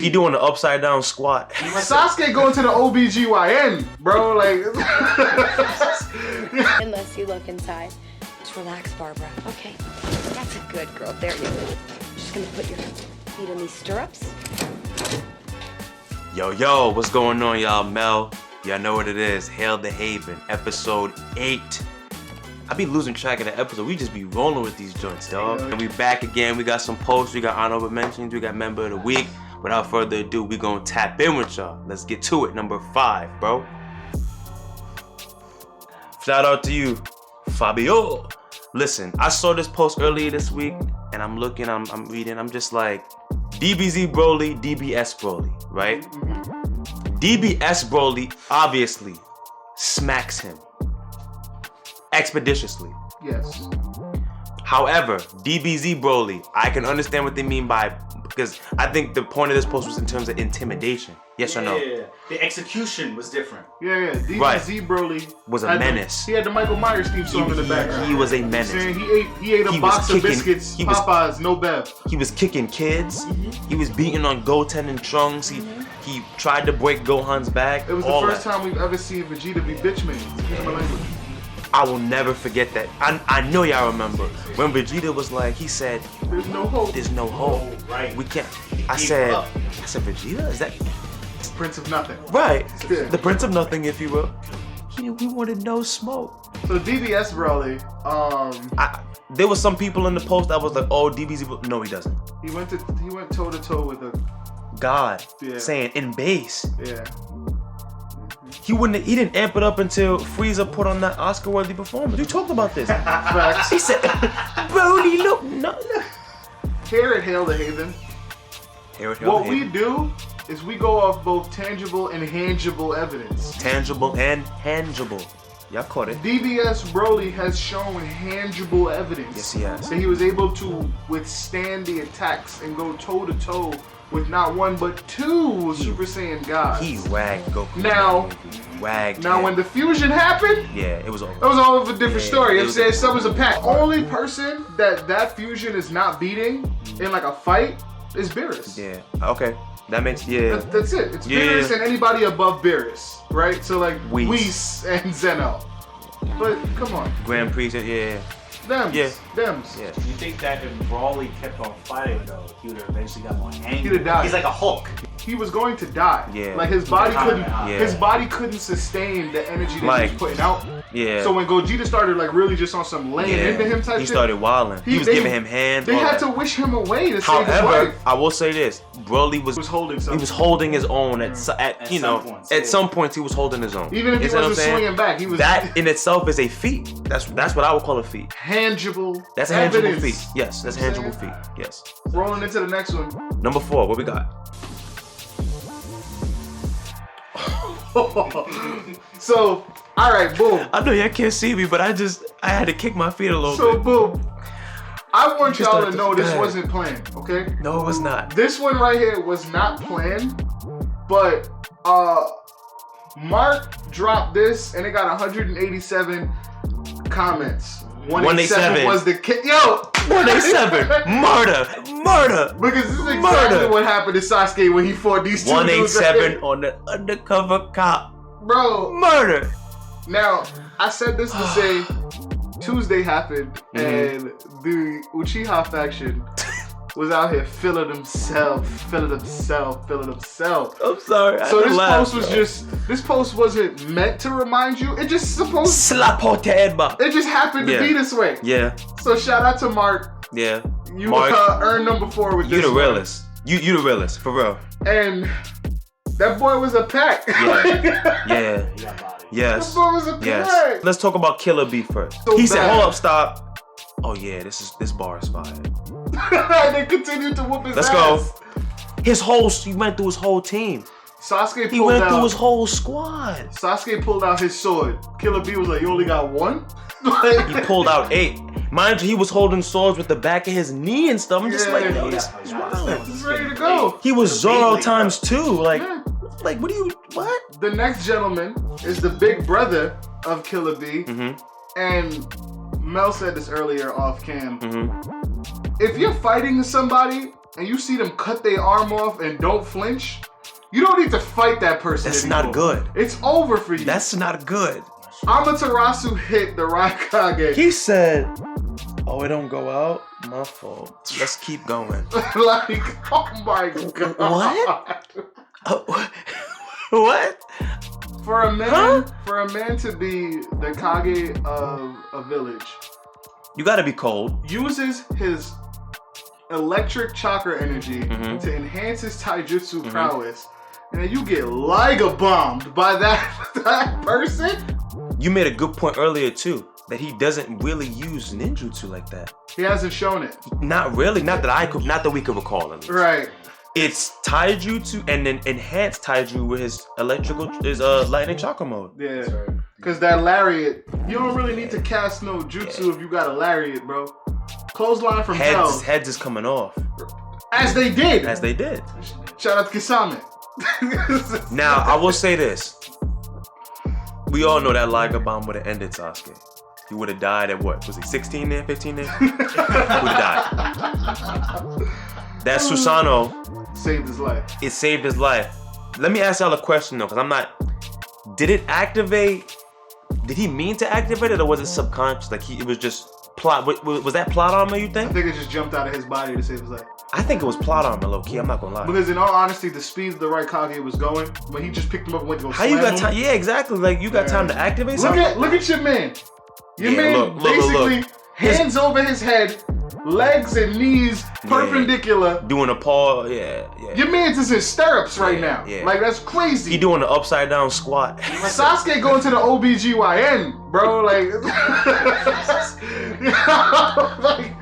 He doing the upside down squat. Sasuke going to the OBGYN, bro. Like. Unless you look inside. Just relax, Barbara. Okay. That's a good girl. There you go. Just gonna put your feet in these stirrups. Yo, what's going on, y'all? Mel. Y'all know what it is. Hail the Haven, episode 8. I be losing track of the episode. We just be rolling with these joints, dog. And we back again. We got some posts. We got honorable mentions. We got member of the week. Without further ado, we gonna tap in with y'all. Let's get to it. Number 5, bro. Shout out to you, Fabio. Listen, I saw this post earlier this week, and I'm looking, I'm reading, I'm just like, DBZ Broly, DBS Broly, right? DBS Broly obviously smacks him expeditiously. Yes. However, DBZ Broly, I can understand what they mean by, because I think the point of this post was in terms of intimidation. Yes or no? Yeah. The execution was different. Yeah. DBZ Right. Broly Was a menace. He had the Michael Myers theme song in the background. He was a menace. He ate a He box was of kicking- biscuits, he was- Popeyes, no bev. He was kicking kids. He was beating on Goten and Trunks. He tried to break Gohan's back. It was the all first that. time we've ever seen Vegeta be bitch made. Excuse my language. I will never forget that. I know y'all remember when Vegeta was like, he said, There's no hope. "There's no hope. Right. We can't." I Gave said, up. Vegeta? Is that Prince of Nothing. right? Yeah. The Prince of Nothing, if you will. We wanted no smoke. So DBS Broly, There was some people in the post that was like, "Oh, DBZ." No, he doesn't. he went toe to toe with a God Yeah. saying in base. yeah. He didn't amp it up until Frieza put on that Oscar-worthy performance. You talked about this. Facts. He said, "Broly, look, no." Here at Hail the Haven, what we do is we go off both tangible and tangible evidence. Tangible and tangible. Y'all caught it. DBS Broly has shown tangible evidence Yes, he has. that he was able to withstand the attacks and go toe to toe with not one but two Super Saiyan gods. He wagged Goku. Now- wagged. Now, him. when the fusion happened, Yeah, it was over. that was all of a different Yeah, story. it It was- said some was a pack. Only person that fusion is not beating in like a fight is Beerus. Yeah. Okay. That makes That's it. It's Yeah. Beerus and anybody above Beerus, right? So like Whis. Whis and Zeno. But come on, Grand Prix. Yeah. Dems. Yeah. Dems. Yeah. You think that if Brawly kept on fighting though, he would have eventually got more angry? He'd have died. He's like a Hulk. He was going to die. Yeah. Like his body couldn't. Yeah. His body couldn't sustain the energy that he Like, was putting out. Yeah. So when Gogeta started like really just on some laying into him type he shit, started wilding. He was they- giving him hands. They all had that. to wish him away to save his However, life. I will say this: Broly was He was holding something. he was holding his own at you some know points, at yeah. some points he was holding his own. Even if he You see what I'm wasn't saying? swinging back, he was That in itself is a feat. That's what I would call a feat. tangible. That's a tangible evidence. feat. Yes, that's a tangible feat. Yes. Rolling into the next one. Number 4, what we got? So, all right, boom. I know y'all can't see me, but I had to kick my feet a little So, bit. boom. I want Just y'all like to know this that. wasn't planned, okay? No, it was not. This one right here was not planned, but Mark dropped this and it got 187 comments. 187 was the Yo! 187. Murder. Because this is exactly Murder. what happened to Sasuke when he fought these two dudes. 187 on the undercover cop. Bro, Murder. now, I said this to say Tuesday happened and the Uchiha faction was out here feeling themselves. I'm sorry. I So had to this laugh, post was bro. this post wasn't meant to remind you. It just supposed slap on the head, Bob. it just happened to Yeah. be this way. Yeah. So shout out to Mark. Yeah. You Mark, earned number 4 with you this the one. realest. You the realest, for real. And that boy was a pack. Yeah. Yeah. He got body. Yes. That boy was a Yes. pack. Let's talk about Killer B first. So He said, bad. "Hold up, stop." Oh yeah, this bar is fire. And they continued to whoop his Let's ass. go. He went through his whole team. Sasuke He pulled went out. through his whole squad. Sasuke pulled out his sword. Killer B was like, "You only got one?" Like, He pulled out 8. Mind you, he was holding swords with the back of his knee and stuff. I'm just Yeah. like, Yeah. he's wild. he's ready to go. He was Zoro Bailey, times 2. Like, Yeah. like what do you? What? The next gentleman is the big brother of Killer B, and Mel said this earlier off cam. Mm-hmm. If you're fighting somebody and you see them cut their arm off and don't flinch, you don't need to fight that person That's anymore. not good. It's over for you. That's not good. Amaterasu hit the Raikage. He said, "Oh, it don't go out. My fault. Let's keep going." Like, oh my god. What? What? For a man to be the Kage of a village, You gotta be cold. uses his electric chakra energy to enhance his taijutsu prowess, and then you get Liga bombed by that person. You made a good point earlier too, that he doesn't really use ninjutsu like that. He hasn't shown it. Not really. Not that we could recall at least. Right. It's taijutsu and then enhanced taiju with his lightning chakra mode. Yeah. Because that lariat, you don't really need to cast no jutsu if you got a lariat, bro. Clothesline from hell. Heads is coming off. As they did. Shout out to Kisame. Now, I will say this. We all know that Liger Bomb would have ended Sasuke. He would have died at what? Was he 16 there, 15 there? He would have died. That Susanoo saved his life. It saved his life. Let me ask y'all a question though, because I'm not... Did it activate... Did he mean to activate it or was it subconscious? Like it was just plot... Was that plot armor, you think? I think it just jumped out of his body to save his life. I think it was plot armor, low key. I'm not gonna lie. Because in all honesty, the speed the Raikage was going, when he just picked him up and went to go How you got time? Yeah, exactly. Like you got time to activate something? Look at your man. Your man basically hands over his head, legs and knees perpendicular. Doing a paw, yeah. Your man's is in stirrups right now. Yeah. Like that's crazy. He doing the upside down squat. Sasuke going to the OBGYN, bro. Like,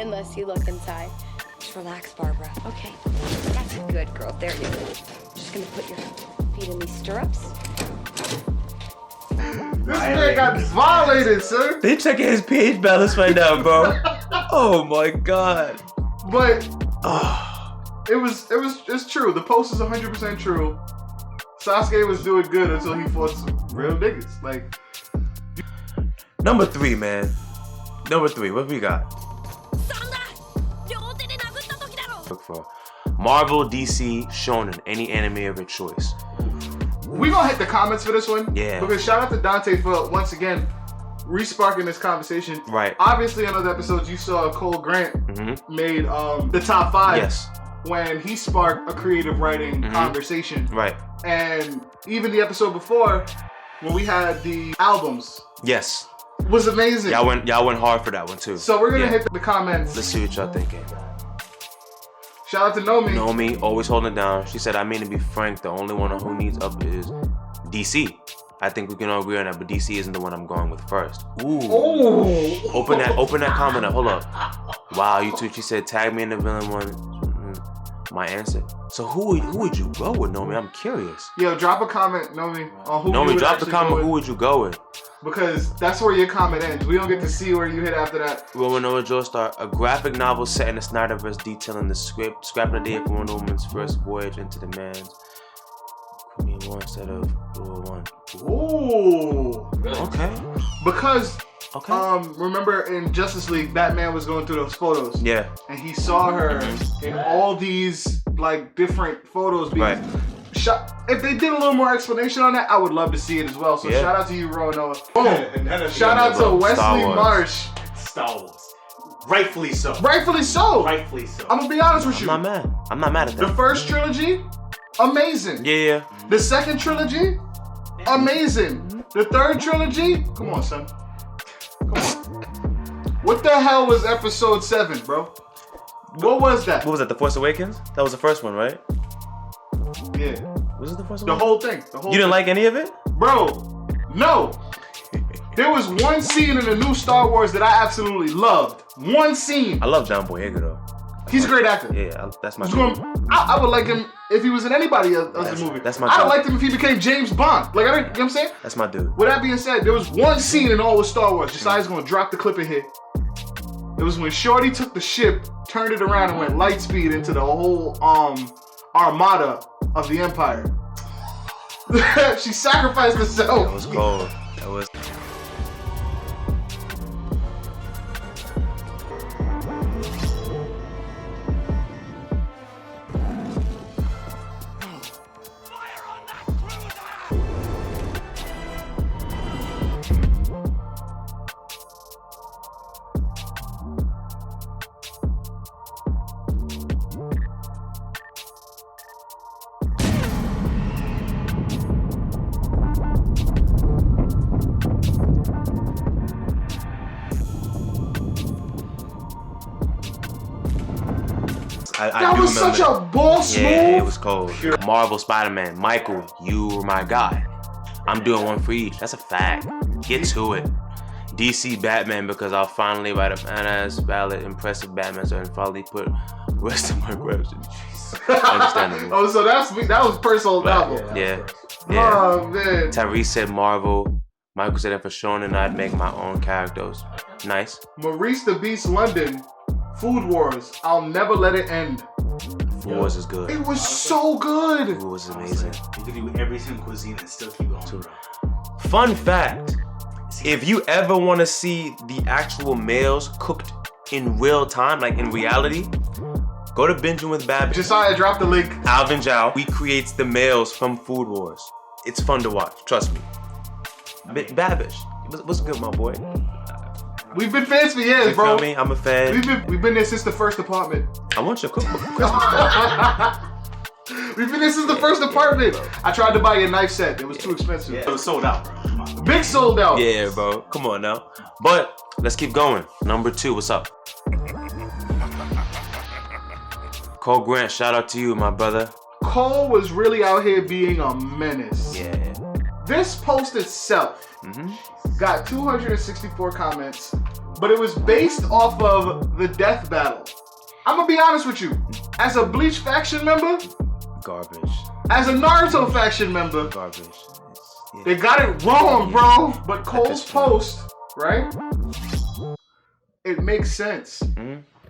Unless you look inside. Just relax, Barbara. Okay. That's a good girl. There you go. Just gonna put your feet in these stirrups. This man got violated, sir. They checking his pH balance right now, bro. Oh my god. But it's true. The post is 100% true. Sasuke was doing good until he fought some real niggas. Like number 3, man. Number 3, what we got? Look for Marvel, DC, Shonen, any anime of your choice. We gonna hit the comments for this one. Yeah. Because shout out to Dante for once again re-sparking this conversation. Right. Obviously, in other episodes, you saw Cole Grant made the top 5. Yes. When he sparked a creative writing conversation. Right. And even the episode before, when we had the albums. Yes. Was amazing. Y'all went hard for that one too. So we're gonna hit the comments. Let's see what y'all thinking. Shout out to Nomi. Nomi, always holding it down. She said, I mean, to be frank, the only one who needs up is DC. I think we can all agree on that, but DC isn't the one I'm going with first. Ooh. Open that comment up. Hold up. Wow, you too. She said, tag me in the villain one. My answer. So who would you go with, Nomi? I'm curious. Yo, drop a comment, Nomi, on who Nomi, you would drop the comment. Who would you go with? Because that's where your comment ends. We don't get to see where you hit after that. Roman Noah Joestar, a graphic novel set in the Snyderverse detailing the scrap the day for Wonder Woman's first voyage into the man's Queen War instead of World War One. Ooh. Okay. Because remember in Justice League, Batman was going through those photos. Yeah. And he saw her in all these like different photos being if they did a little more explanation on that, I would love to see it as well. So shout out to you, Roanoa. Shout out to Wesley Marsh. Star Wars. Rightfully so. Rightfully so. Rightfully so. I'm gonna be honest with you. I'm not mad at that. The first trilogy, amazing. Yeah. The second trilogy, amazing. The third trilogy, come on, son. Come on. What the hell was episode 7, bro? What was that? What was that? The Force Awakens? That was the first one, right? Yeah. Was it the Force Awakens? The whole thing. You didn't like any of it? Bro, no. There was one scene in the new Star Wars that I absolutely loved. One scene. I love John Boyega though. He's a great actor. Yeah, that's my favorite. I would like him if he was in anybody else's movie. That's my I'd have liked him if he became James Bond. Like, you know what I'm saying? That's my dude. With that being said, there was one scene in all of Star Wars. Josiah's gonna drop the clip in here. It was when Shorty took the ship, turned it around, and went light speed into the whole armada of the Empire. She sacrificed herself. That was cold. That was. That was such a boss move. Yeah, it was cold. Marvel Spider-Man, Michael, you were my guy. I'm doing one for each. That's a fact. Get to it. DC Batman, because I'll finally write a badass, valid, impressive Batman, so I can finally put rest of my question. Understandable. Oh, so that was personal novel. Yeah. Oh man. Tyrese said Marvel. Michael said that for Sean and I'd make my own characters. Nice. Maurice the Beast London, Food Wars. I'll never let it end. Food Wars is good. It was so good. Food Wars is amazing. You could do every single cuisine and still keep going. Bro. Fun fact. If you ever want to see the actual meals cooked in real time, like in reality, go to Binging with Babish. Josiah, drop the link. Alvin Zhao recreates the meals from Food Wars. It's fun to watch, trust me. Babish, what's good, my boy? We've been fans for years, You bro. feel me? I'm a fan. We've been there since the first apartment. I want your cookbook. We've been there since the first apartment. I tried to buy your knife set. It was too expensive. Yeah, it was sold out, bro. Come on. Big sold out. Yeah, bro. Come on now. But let's keep going. Number 2, what's up? Cole Grant, shout out to you, my brother. Cole was really out here being a menace. Yeah. This post itself got 264 comments, but it was based off of the death battle. I'm gonna be honest with you. As a Bleach faction member, Garbage. as a Naruto faction member, Garbage. they got it wrong, bro. But Cole's post, right? It makes sense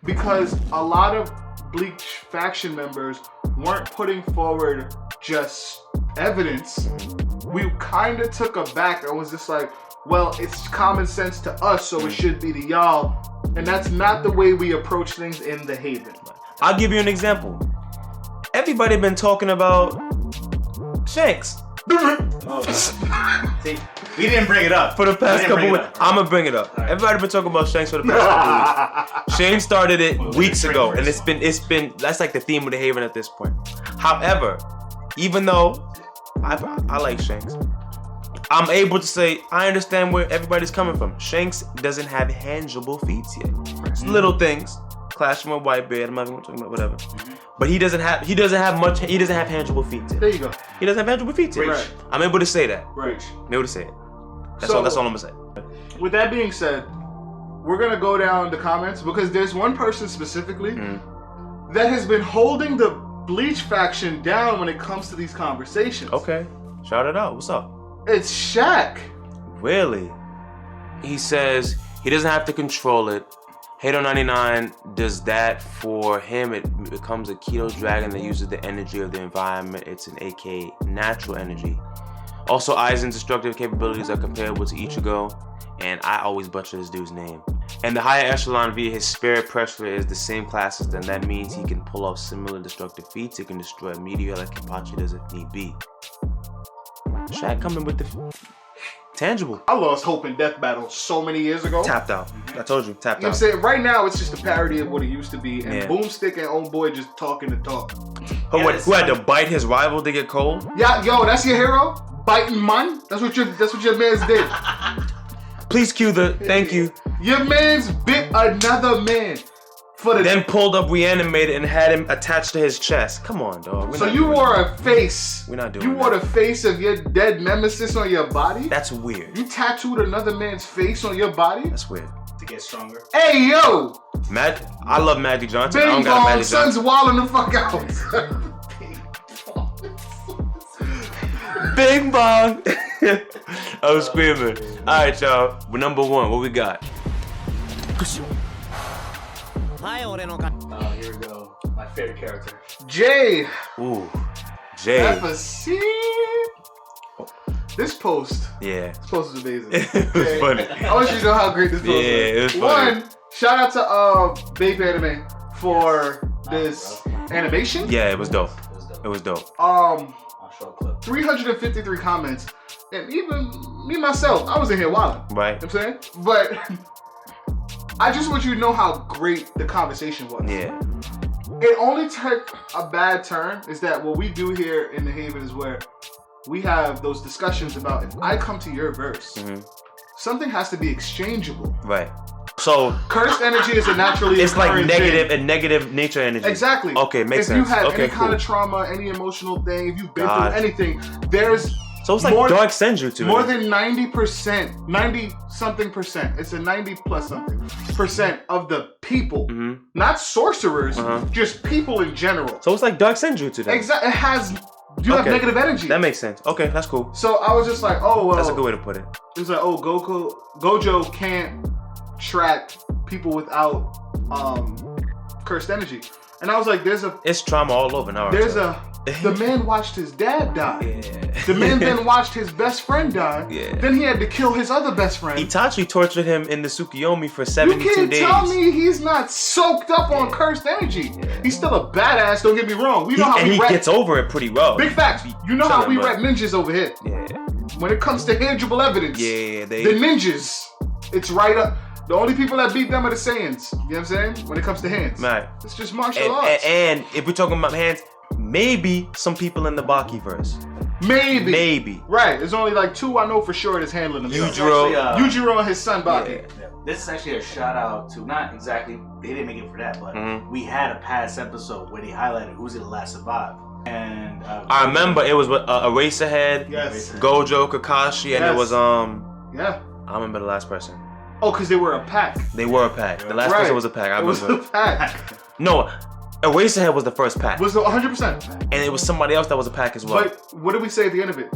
because a lot of Bleach faction members weren't putting forward just evidence. We kind of took aback and was just like, well, it's common sense to us, so it should be to y'all. And that's not the way we approach things in the Haven. I'll give you an example. Everybody been talking about Shanks. See, we didn't bring it up. For the past couple weeks. I'm gonna bring it up. Right. Everybody been talking about Shanks for the past couple weeks. Shane started it weeks ago, and it's been that's like the theme of the Haven at this point. However, even though I like Shanks, I'm able to say I understand where everybody's coming from. Shanks doesn't have tangible feats yet. It's little things. Clashing with Whitebeard, I'm not even talking about whatever. But he doesn't have tangible feats yet. There you go. He doesn't have tangible feats yet. Right. I'm able to say that. Right. I'm able to say it. That's all I'm gonna say. With that being said, we're gonna go down the comments because there's one person specifically that has been holding the Bleach faction down when it comes to these conversations. Okay. Shout it out. What's up? It's Shaq. Really? He says he doesn't have to control it. Hado 99 does that for him. It becomes a keto dragon that uses the energy of the environment. It's an aka natural energy. Also, Aizen's destructive capabilities are comparable to Ichigo, and I always butcher this dude's name. And the higher echelon via his spirit pressure is the same class as them. That means he can pull off similar destructive feats. He can destroy a meteor like Kenpachi does if need be. Shaq coming with the tangible. I lost hope in Death Battle so many years ago. Tapped out. I told you, tapped out. You know what I'm saying? Right now, it's just a parody of what it used to be, and Yeah. Boomstick and Old Boy just talking the talk. Who had to bite his rival to get cold? Yeah, yo, that's your hero? Biting man? That's what your man's did. Please cue the thank you. Your man's bit another man. For the Then pulled up Reanimated and had him attached to his chest. Come on, dog. So you wore a face. We're not doing You wore that. the face of your dead nemesis on your body? That's weird. You tattooed another man's face on your body? That's weird. To get stronger. Hey, yo! I love Magic Johnson. I Bing don't got a bong, Magic son's Johnson. wilding the fuck out. Bing bong. I was screaming. Alright, y'all. We're number 1. What we got? Oh, here we go. My favorite character. Jay. Ooh. Jay. FSC. This post. Yeah. This post is amazing. It was funny. I want you to know how great this post is. Yeah, it was funny. One, shout out to Bape Anime for this animation. Yeah, it was dope. It was dope. It was dope. I'll show a clip. 353 comments. And even me myself, I was in here wilding. Right? You know what I'm saying? But I just want you to know how great the conversation was. Yeah. It only took a bad turn is that what we do here in the Haven is where we have those discussions about if I come to your verse, something has to be exchangeable. Right. So cursed energy is a naturally it's like occurring negative thing. and negative nature energy. Exactly. Okay, makes sense. If you have Okay, any kind cool. of trauma, any emotional thing, if you've been God. through anything, there's So it's like more- dark senjutsu. more than 90%, 90 something percent. It's a 90 plus something percent of the people, not sorcerers, just people in general. So it's like dark senjutsu then. Exactly. It has. You have negative energy. That makes sense. Okay, that's cool. So I was just like, oh well. That's a good way to put it. It was like, oh, Gojo can't track people without cursed energy, and I was like, It's trauma all over now. the man watched his dad die. Yeah. The man then watched his best friend die. Yeah. Then he had to kill his other best friend. Itachi tortured him in the Tsukiyomi for You 72 can't days. tell me he's not soaked up on cursed energy. He's still a badass, don't get me wrong. We know how and we he rap. gets over it pretty well. Big facts. You know how we Chilling, rap ninjas over here. Yeah. When it comes to tangible evidence, Yeah, the ninjas, it's right up. The only people that beat them are the Saiyans. You know what I'm saying? When it comes to hands. Right. It's just martial arts. And if we're talking about hands, maybe some people in the Baki verse. Maybe. Maybe. Right. There's only like 2 I know for sure that's handling them. Yujiro. Yujiro and his son Baki. Yeah. This is actually a shout out to, not exactly, they didn't make it for that, but we had a past episode where they highlighted who's the last survived. And I remember it was with Eraserhead, Yes. Gojo, Kakashi, and it was Yeah. I remember the last person. Oh, because they were a pack. They were a pack. The last person was a pack. I It was remember. a pack. No, Eraserhead was the first pack, Was 100%. and it was somebody else that was a pack as well. But what did we say at the end of it?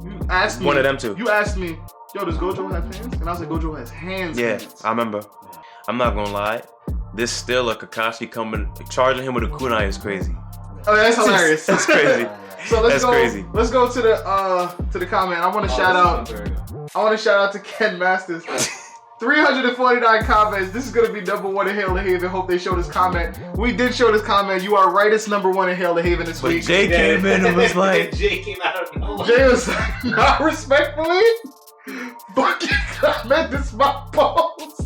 You asked me. One of them two. You asked me, yo, does Gojo have hands? And I was like, Gojo has hands. Yeah, hands. I remember. I'm not gonna lie. This still a Kakashi coming charging him with a kunai is crazy. Oh, that's hilarious. That's crazy. So let's That's go. crazy. Let's go to the comment. I want to shout out. I want to shout out to Ken Masters. 349 comments. This is gonna be #1 in Hail to Haven. Hope they show this comment. We did show this comment. You are right. It's #1 in Hail to Haven this But week. Jay came in and was like, Jay came out of nowhere. Jay was like, not respectfully. Fuck you, comment. This is my post.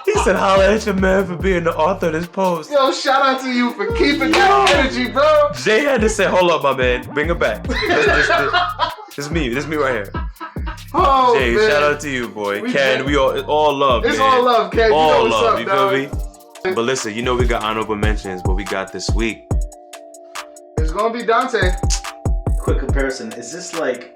he said, "Holla at your man for being the author of this post." Yo, shout out to you for keeping that energy, bro. Jay had to say, "Hold up, my man, bring it back." This is me right here. Oh, Jay, man. shout out to you, boy. We Ken, did. we all love. It's man. all love, Ken. You All know what's love. up, You dog. feel me? But listen, you know we got honorable mentions. What we got this week? It's gonna be Dante. Quick comparison. Is this like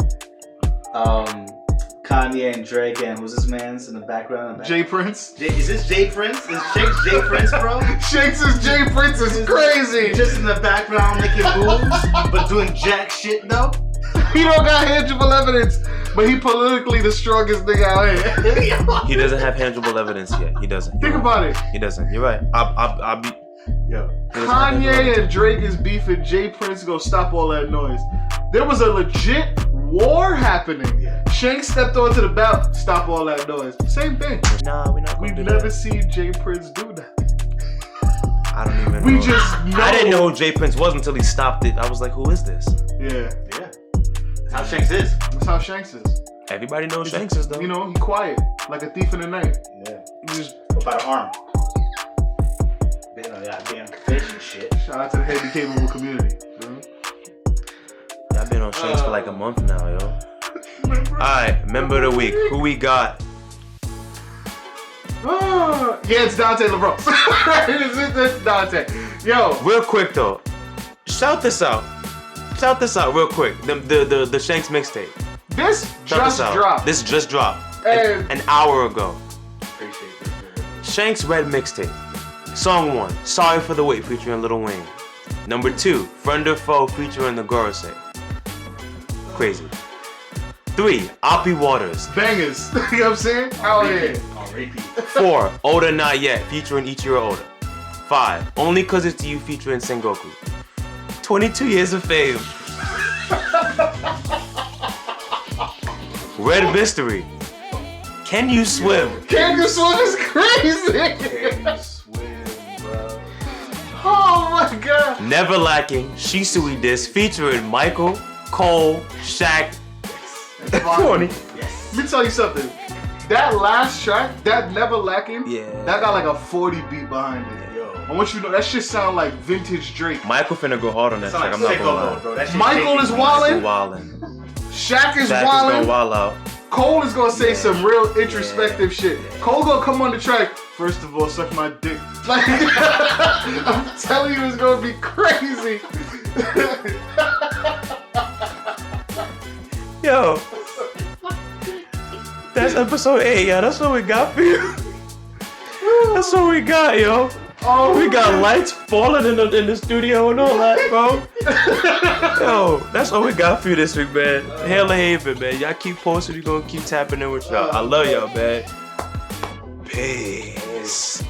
Kanye and Drake and who's this man's in the background? Jay Prince. Is this Jay Prince? Is Shake's Jay Prince, bro? Shakes is Jay Prince is crazy. Just in the background making moves, but doing jack shit though. He don't got tangible evidence, but he politically the strongest nigga out here. He doesn't have tangible evidence yet. He doesn't. Think about it. He doesn't. You're right. I'll be. Yo. He doesn't have tangible Kanye evidence. and Drake is beefing. Jay Prince gonna stop all that noise. There was a legit war happening. Yeah. Shank stepped onto the belt, stop all that noise. Same thing. Nah, we're not. We've gonna do never that. seen Jay Prince do that. I don't even know. We just know. I didn't know who Jay Prince was until he stopped it. I was like, who is this? Yeah, Yeah. That's how Shanks is. that's how Shanks is. Everybody knows Shanks is though. You know, he quiet, like a thief in the night. Yeah. He just By the arm. Been on that damn fish and shit. shout out to the handicapable community. I've been on Shanks for like a month now, yo. Alright, member of the week. Who we got? Yeah, it's Dante LeBron. It's Dante. Yo, Real quick though. Shout this out. Shout this out real quick. The Shanks mixtape. this Shout just this out. dropped. This just dropped. And- An hour ago. Appreciate this. Shanks Red mixtape. Song 1, Sorry for the Wait featuring Lil Wayne. Number 2, Friend or Foe featuring the Gorosei. Crazy. 3, Oppie Waters. Bangers. You know what I'm saying? Out here. On repeat. 4, Oda Not Yet featuring Ichiro Oda. 5, Only Cause It's You featuring Sengoku. 22 Years of Fame. Red Mystery. Can You Swim? Can You Swim is crazy. Swim, bro. Oh my god. Never Lacking, Shisui Diss featuring Michael, Cole, Shaq, Corny. Yes. Let me tell you something. That last track, that Never Lacking, Yeah. that got like a 40 beat behind it. Yo. I want you to know that shit sound like vintage Drake. Michael finna go hard on that track, I'm not Sicko gonna mode, lie. bro. That shit Michael is shaking. wildin'. Wildin'. Shaq is Shaq is gonna wildin'. wild out. Cole is gonna say some real introspective shit. Cole gonna come on the track, First of all, suck my dick. Like, I'm telling you, it's gonna be crazy. Yo, that's episode 8, yo. That's what we got for you. That's what we got, yo. Oh, we got lights falling in the studio and all that, bro. Yo, that's all we got for you this week, man. Hail the Haven, man. Y'all keep posting. We gonna keep tapping in with y'all. I love y'all, man. Peace.